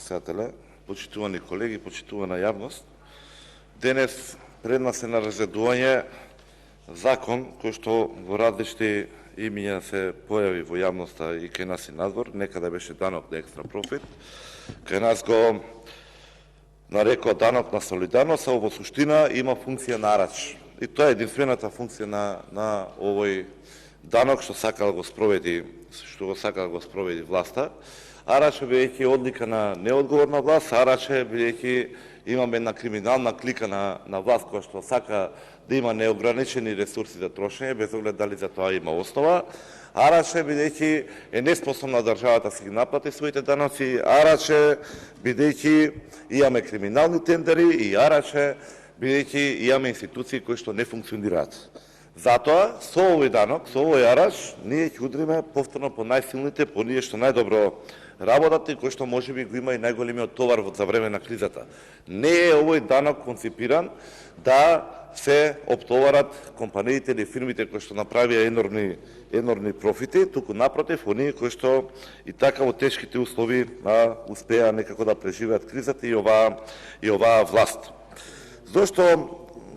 председателе, почитувани колеги, почитувана јавност. Денес пред нас е на разгледување закон кој што во различни имиња се појави во јавноста и кај нас и надвор. Некаде беше данок на екстра профит, кај нас го нарекоа данок на солидарност, а во суштина има функција на арач. И тоа е единствената функција на овој данок што сака да го спроведи, власта. Араче бидејќи одлика на неодговорна власт, араче бидејќи имаме една криминална клика на власт која што сака да има неограничени ресурси за трошење, без оглед дали за тоа има основа. Араче бидејќи е неспособна државата да си ги наплати своите даноци, араче бидејќи имаме криминални тендери и араче бидејќи имаме институции кои што не функционираат. Затоа, со овој данок, со овој арач, ние ќе удриме повторно по најсилните, по ние што најдобро работат и кој што можеби го има и најголемиот товар за време на кризата. Не е овој данок конципиран да се оптоварат компаниите или фирмите кои што направија енормни профити, туку напротив, оние кои што и така во тешките услови успеа некако да преживеат кризата и оваа власт. Зошто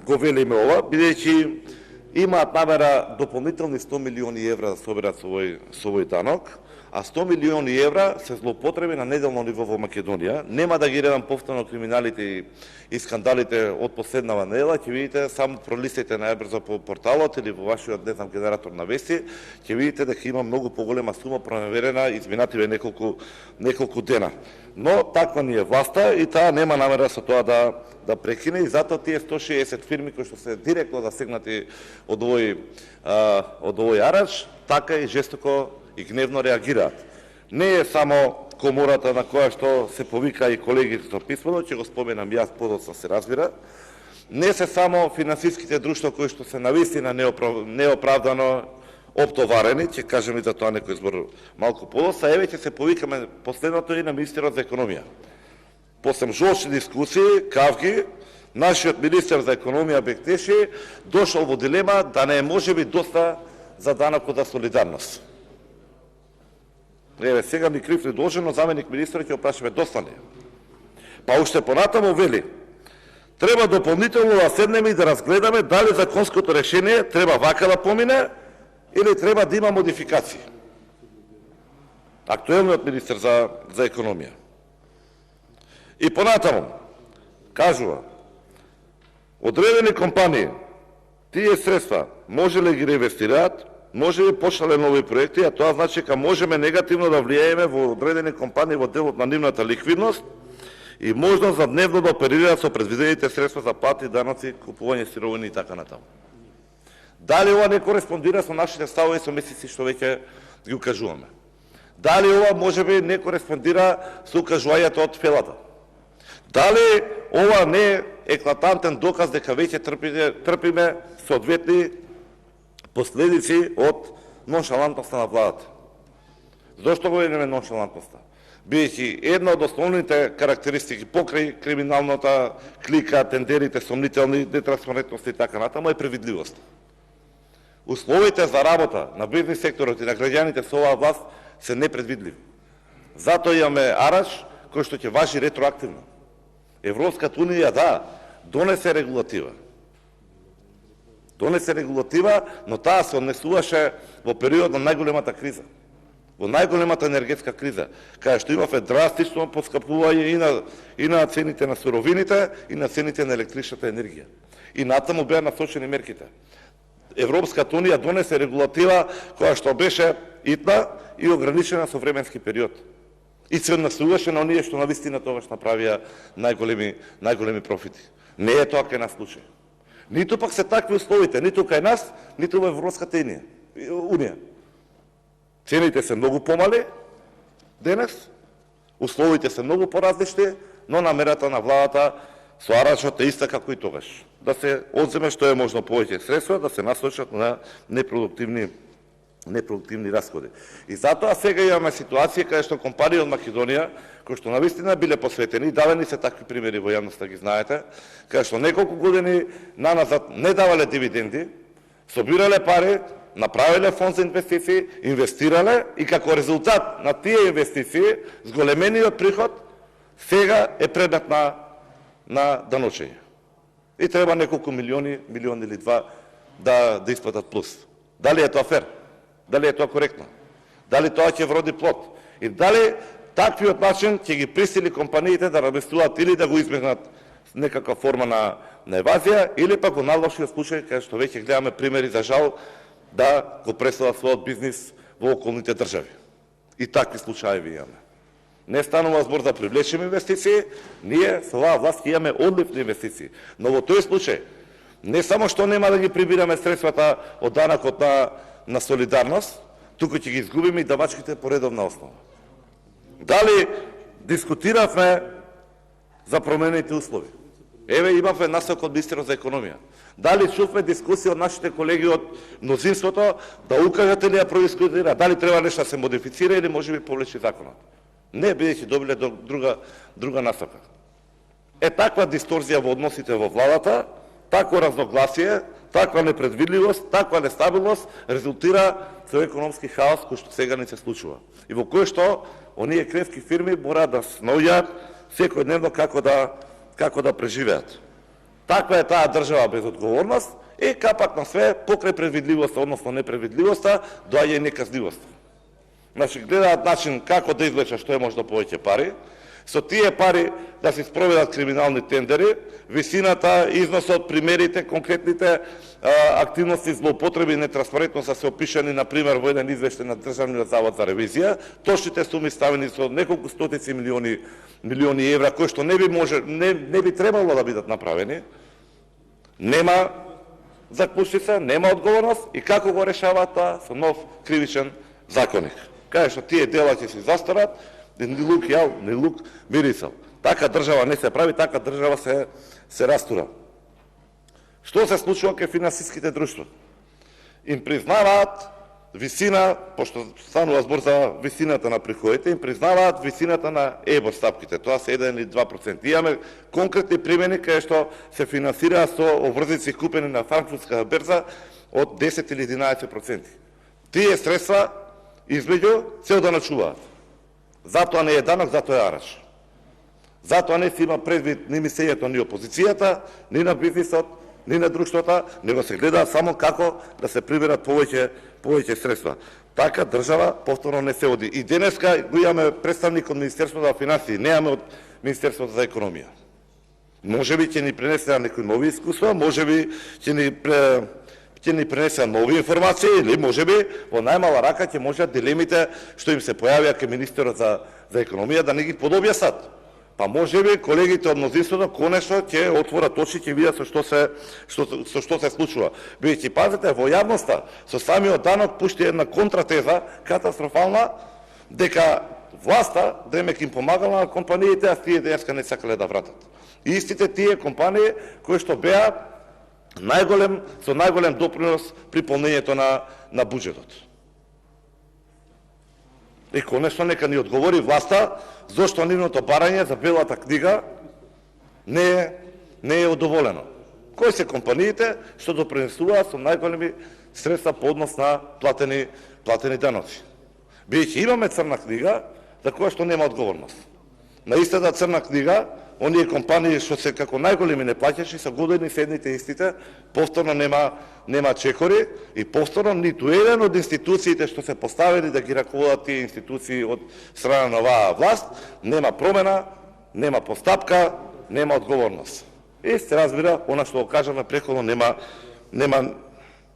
го велиме ова? Бидејќи имаат намера дополнителни 100 милиони евра да соберат со овој данок, а 100 милиони евра се злоупотреби на неделно ниво во Македонија. Нема да ги редам повторно криминалите и скандалите од последнава недела, ќе видите, само пролистете најбрзо по порталот или во вашиот, генератор на вести, ќе видите дека има многу поголема сума пронаверена изминативе неколку дена. Но таква ни е власта и таа нема намера со тоа да прекине и затоа тие 160 фирми кои што се директно засегнати од овој арач, така и жестоко и гневно реагираат. Не е само комората на која што се повика и колегите со писмено, ќе го споменам јас, подоцна се разбира. Не се само финансиските друштва кои што се навистина неоправдано оптоварени, ќе кажем и за тоа некој збор малку подоцна, еве ќе се повикаме последното и на министерот за економија. После жорстки дискусии, кавги, нашиот министер за економија Бектеши дошол во дилема да не можеби доста за данокот за солидарност. Еве, сега ми крив ли должен, но заменик министерот ќе опрашаме доста ли. Па уште понатаму вели, треба дополнително да седнеме и да разгледаме дали законското решение треба вака да помине или треба да има модификации. Актуелниот министер за економија. И понатаму, кажува, одредени компании, тие средства може ли ги реинвестираат, може би почнале нови проекти, а тоа значи дека можеме негативно да влијаеме во одредени компании во делот на нивната ликвидност и можност за дневно да оперираат со предвидените средства за плати, даноци, купување сировини и така натаму. Дали ова не кореспондира со нашите ставови со месеци што веќе ги укажуваме? Дали ова можеби не кореспондира со укажувањето од Фелата? Дали ова не е еклатантен доказ дека веќе трпиме соодветни последици од ноншалантноста на владата? Зошто го велиме ноншалантноста? Бидејќи една од основните карактеристики покрај криминалната клика, тендерите сомнителни, нетранспарентност и така натаму е предвидливост. Условите за работа на бизнес секторот и на граѓаните со оваа власт се непредвидливи. Затоа имаме арач кој што ќе важи ретроактивно. Европската унија, донесе регулатива. Но таа се однесуваше во период на најголемата криза. Во најголемата енергетска криза, кај што имаве драстично поскапување и на цените на суровините и на цените на електричната енергија. И натаму беа насочени мерките. Европската унија донесе регулатива која што беше итна и ограничена со временски период. И се однесуваше на оние што навистина тогаш направија најголеми профити. Не е тоа кај нас случај. Ниту пак се такви условите, ниту кај нас, ниту во Европската унија. Цените се многу помали денес, условите се многу поразлични, но намерата на владата со арачот е иста како и тогаш. Да се одземе што е можно повеќе средства, да се насочат на непродуктивни расходи. И затоа сега имаме ситуација каде што компании од Македонија, кои што навистина биле посветени, давани се такви примери во јавноста, ги знаете, каде што неколку години наназад не давале дивиденди, собирале пари, направиле фонд за инвестиции, инвестирале и како резултат на тие инвестиции, зголемениот приход сега е предмет на даночење. И треба неколку милиони или два да исплатат плюс. Дали е тоа фер? Дали е тоа коректно? Дали тоа ќе вроди плод? И дали таквиот начин ќе ги присили компаниите да размислуваат или да го избегнат некаква форма на евазија, или пак во најлошиот случај, кај што веќе гледаме примери за жал, да го преселат својот бизнис во околните држави. И такви случаи имаме. Не станува збор да привлечеме инвестиции, ние со оваа власт имаме одлив на инвестиции. Но во тој случај, не само што нема да ги прибираме средствата од данокот на солидарност, туку ќе ги изгубиме и давачките по редовна основа. Дали дискутиравме за променените услови? Еве, имавме насок од министерот за економија. Дали чувме дискусија од нашите колеги од мнозинството да укажат или да продискутира, дали треба нешто да се модифицира или можеби повлече законот? Не, бидејќи добиле друга насока. Таква дисторзија во односите во владата, такво разногласие, таква непредвидливост, таква нестабилност резултира со економски хаос кој што сега не се случува. И во кој што оние кревски фирми мора да снаоѓаат секојдневно како да преживеат. Таква е таа држава без одговорност и капак на све покрај предвидливоста, односно непредвидливоста, доаѓа и неказливоста. Значи, гледаат начин како да извлечат што е можда повеќе пари, со тие пари да се спроведат криминални тендери, висината, износот, примерите, конкретните активности, злоупотреби и нетранспарентност се опишани, например, во еден извештај на Државниот завод за ревизија, точните суми ставени со неколку стотици милиони евра, кои што не би требало да бидат направени. Нема заклучица, нема одговорност и како го решаваат тоа? Со нов кривичен законник. Каде што тие дела ќе се застарат, ни лук јал, ни лук мирисал. Така држава не се прави, така држава се растура. Што се случува кај финансиските друштва? Им признаваат висина, пошто станува збор за висината на приходите, им признаваат висината на ЕБОР стапките, тоа се 1 или 2%. Имаме конкретни примери кај што се финансираат со обврзици купени на франкфуртската берза од 10 или 11%. Тие средства измеѓу цел да начуваат. Затоа не е данок, затоа е араш. Затоа не се има предвид ни мислењето ни опозицијата, ни на бизнисот, ни на друштвата, него се гледа само како да се приберат повеќе средства. Така држава повторно не се води. И денеска го имаме представник од Министерството за финансии, немаме од Министерството за економија. Можеби ќе ни пренесе некои нови искуства, можеби ќе ни пренесе нови информации, или можеби во најмала рака ќе можат дилемите што им се појавија кај Министерот за економија да не ги подобјасат. Па можеби колегите од мнозинството конечно ќе отворат очи, ќе видат со што се случува. Бидејќи пазете, во јавноста со самиот данок пушти една контратеза катастрофална дека власта демек им помагала на компаниите, а тие денеска не сакале да вратат. И истите тие компании кои што беа со најголем допринос при полнењето на буџетот. И конечно нека ни одговори власта зошто нивното барање за белата книга не е удоволено. Кои се компаниите што допринесуваат со најголеми средства по однос на платени даноци? Бидејќи имаме црна книга за која што нема одговорност. На истата црна книга оние компании што се како најголеми неплаќачи се години се едните истите, повторно нема чекори и повторно ниту еден од институциите што се поставени да ги раководат тие институции од страна на оваа власт, нема промена, нема постапка, нема одговорност. И се разбира, она што го кажаме преходно, нема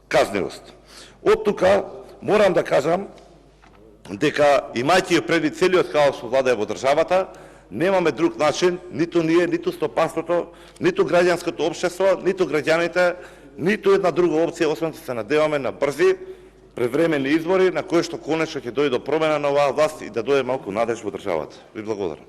казнивост. Од тука морам да кажам дека имајќи преди целиот хаос што владее во државата, немаме друг начин, ниту ние, ниту стопанството, ниту граѓанското општество, ниту граѓаните, ниту една друга опција, освен да се надеваме на брзи, превремени избори, на кои што конечно ќе дојде до промена на оваа власт и да дојде малку надеж во државата. Ви благодарам.